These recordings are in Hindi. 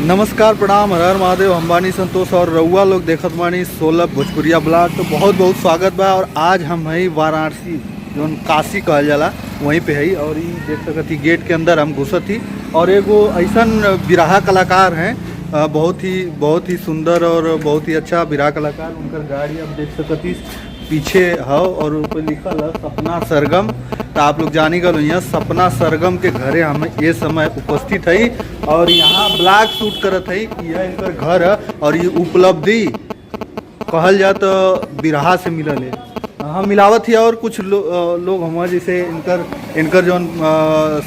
नमस्कार प्रणाम हर हर महादेव। अंबानी संतोष और रउआ लोग देखत बानी 16 भोजपुरिया ब्लॉग। तो बहुत बहुत स्वागत बा। और आज हम है वाराणसी जो काशी कहल जाला वहीं पे है। और ये देख सकत ही गेट के अंदर हम घुसत ही। और एगो ऐसन बिरहा कलाकार हैं, बहुत ही सुंदर और बहुत ही अच्छा बिरहा कलाकार। उनकर गाड़ी आप देख सकत ही पीछे है और ऊपर लिखल है सपना सरगम। तो आप लोग जानी गल यहाँ सपना सरगम के घरे हम ये समय उपस्थित है और यहाँ ब्लॉग शूट करत है। यह इनकर घर है और ये उपलब्धि कहल जाए तो बिरहा से मिलल है। हम मिलावत ही और कुछ लोग हुआ जैसे इनकर जौन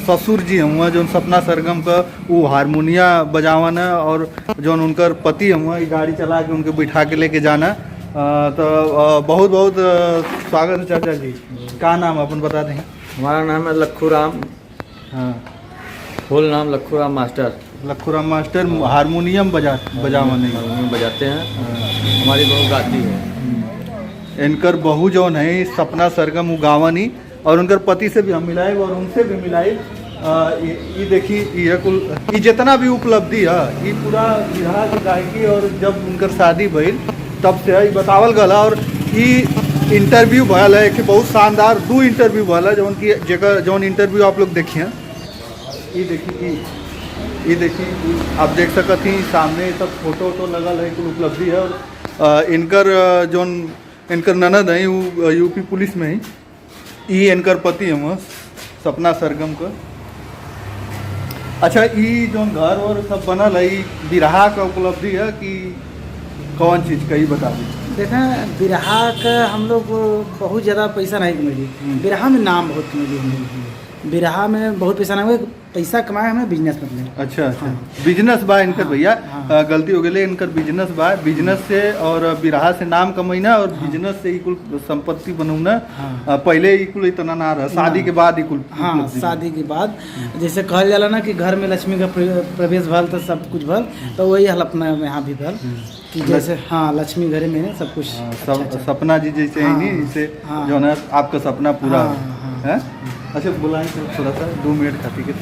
ससुर जी हुआ जो सपना सरगम का वो हारमोनिया बजावन है और जौन उनकर पति हुआ गाड़ी चला के उनके बिठा के लेके जाना। तो बहुत बहुत स्वागत है चाचा जी। क्या नाम अपन बता दें? हमारा नाम है लखू राम। हाँ, फुल नाम Lakhu Ram master. Lakhu Ram master harmonium बजावन हारमोनियम बजाते हैं। हमारी बहू गाती है। इनकर बहू जौन है सपना सरगम वो गावनी और उनकर पति से भी हम मिलाए और उनसे भी मिलाए। ये देखी ये कुल ये जितना भी उपलब्धि है ये पूरा बिरहा की गायकी और जब उनकर शादी भइल तब से है बतावल गला। और ये इंटरव्यू भल है कि बहुत शानदार 2 इंटरव्यू भल है जौन की जगह जौन इंटरव्यू आप लोग देखिए। ये देखिए आप देख सकत ही सामने सब फोटो लगल है कुल उपलब्धि है। और इनकर जौन इनकर ननद है वो यूपी पुलिस में ही। ये इनकर पति है सपना सरगम का। अच्छा ये जो घर और सब बनल है बिरहा का उपलब्धि है कि कौन चीज़ का ही बता दीजिए। देखें बिरहा का हम लोग बहुत ज़्यादा पैसा नहीं मिली। बिरहा में नाम बहुत मिली हमें। बिरहा में बहुत पैसा नहीं हुआ। पैसा कमाए हमें बिजनेस मतलब। अच्छा अच्छा बिजनेस बा इनकर भैया। गलती हो गई इनकर बिजनेस बा। बिजनेस से और बिरहा से नाम कमाईना और बिजनेस से कुल संपत्ति बनौना। पहले कुल इतना ना रहा, शादी के बाद ही कुल। हाँ, शादी के बाद जैसे कहल जाला ना कि घर में लक्ष्मी का प्रवेश भल तो सब कुछ भल, तो वही हल अपना यहाँ भी भल कि जैसे हाँ लक्ष्मी घर में है सब कुछ। सपना जी जैसे है नहीं इसे जो है आपका सपना पूरा है। अच्छा बुलाएं थोड़ा सा 2 मिनट खाती के।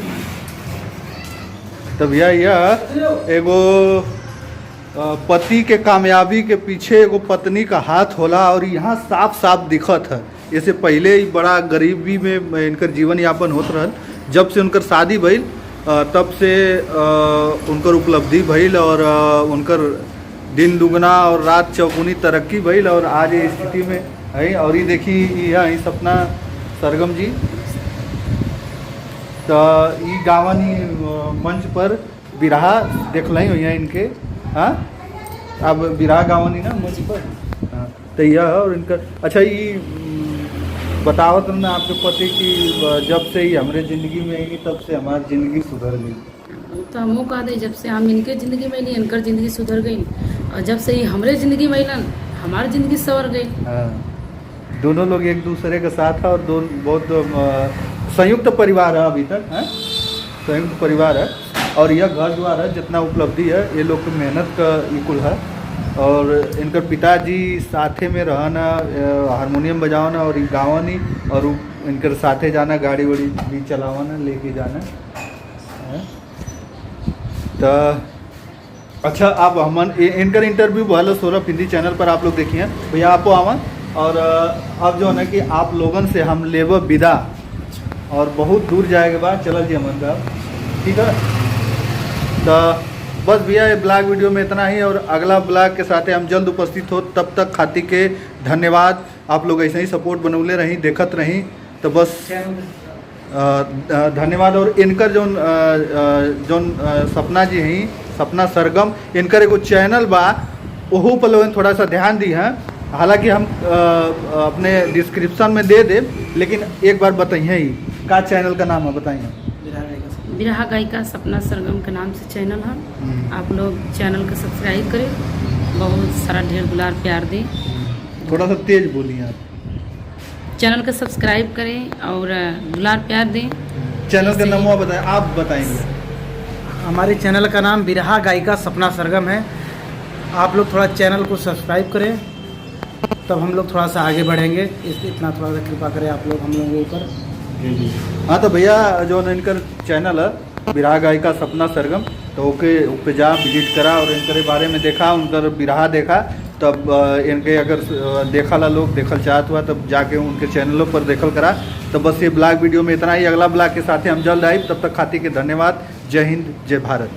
तब यह एगो पति के कामयाबी के पीछे एगो पत्नी का हाथ होला और यहाँ साफ साफ दिखत है। इससे पहले ही बड़ा गरीबी में इनकर जीवन यापन होत रहल। जब से उनकर शादी भइल तब से उनकर उपलब्धि भइल और उनकर दिन दुगना और रात चौगुनी तरक्की भइल और आज ये स्थिति में है। और ये देखी यह सपना सरगम जी तो ये गावनी मंच पर बिरहा देख ली हुई इनके। हाँ अब बिरहा गावनी ना मंच पर। हाँ तो यह और इनका। अच्छा ये बतावत ना आपके पति की जब से ही हमारे ज़िंदगी में आई तब से हमारी ज़िंदगी सुधर गई। तो हमको कहा दे जब से हम इनके ज़िंदगी में नहीं इनकर ज़िंदगी सुधर गई और जब से ही हमारे ज़िंदगी में अलन हमारी ज़िंदगी संवर गई। हाँ दोनों लोग एक दूसरे के साथ है और बहुत संयुक्त परिवार है अभी तक है। संयुक्त परिवार है और यह घर द्वार है जितना उपलब्धि है ये लोग की मेहनत का इकुल है। और इनकर पिताजी साथे में रहना हारमोनियम बजाना और गावनी और इनकर साथे जाना गाड़ी वाड़ी भी चलावाना लेके जाना है। तो अच्छा आप हमन इनकर इंटरव्यू भले 16 हिंदी चैनल पर आप लोग देखिए भैया आपको आवन। और अब जो है ना कि आप लोगन से हम लेब विदा और बहुत दूर जाए के बाद चल जी हमन का ठीक है। तो बस भैया ये ब्लॉग वीडियो में इतना ही और अगला ब्लॉग के साथ हम जल्द उपस्थित हो। तब तक खातिर के धन्यवाद। आप लोग ऐसे ही सपोर्ट बनौले रही देखत रही तो बस धन्यवाद। और इनकर जोन सपना जी हैं सपना सरगम इनकर एगो चैनल बा वहू पर लोगन थोड़ा सा ध्यान दी है। हालांकि हम अपने डिस्क्रिप्शन में दे दे लेकिन एक बार बताइए ही का चैनल का नाम है बताइए। बिरहा गायिका सपना सरगम के नाम से चैनल है। आप लोग चैनल को सब्सक्राइब करें, बहुत सारा ढेर दुलार प्यार दें। थोड़ा सा तेज बोलिए आप। चैनल को सब्सक्राइब करें और दुलार प्यार दें। चैनल का नाम बताएं आप बताएंगे। हमारे चैनल का नाम बिरहा गायिका सपना सरगम है। आप लोग थोड़ा चैनल को सब्सक्राइब करें तब हम लोग थोड़ा सा आगे बढ़ेंगे। इतना थोड़ा सा कृपा करें आप लोग हम लोगों पर। हाँ तो भैया जो इनका चैनल है बिरहा गायिका सपना सरगम। तो ओके जा विजिट करा और इनके बारे में देखा, उनकर बिरहा देखा। तब इनके अगर देखा ला लोग देखल चाहत हुआ तब जाके उनके चैनलों पर देखल करा। तो बस ये ब्लॉग वीडियो में इतना ही। अगला ब्लॉग के साथ ही हम जल्द आए, तब तक खातिर के धन्यवाद। जय हिंद, जय भारत।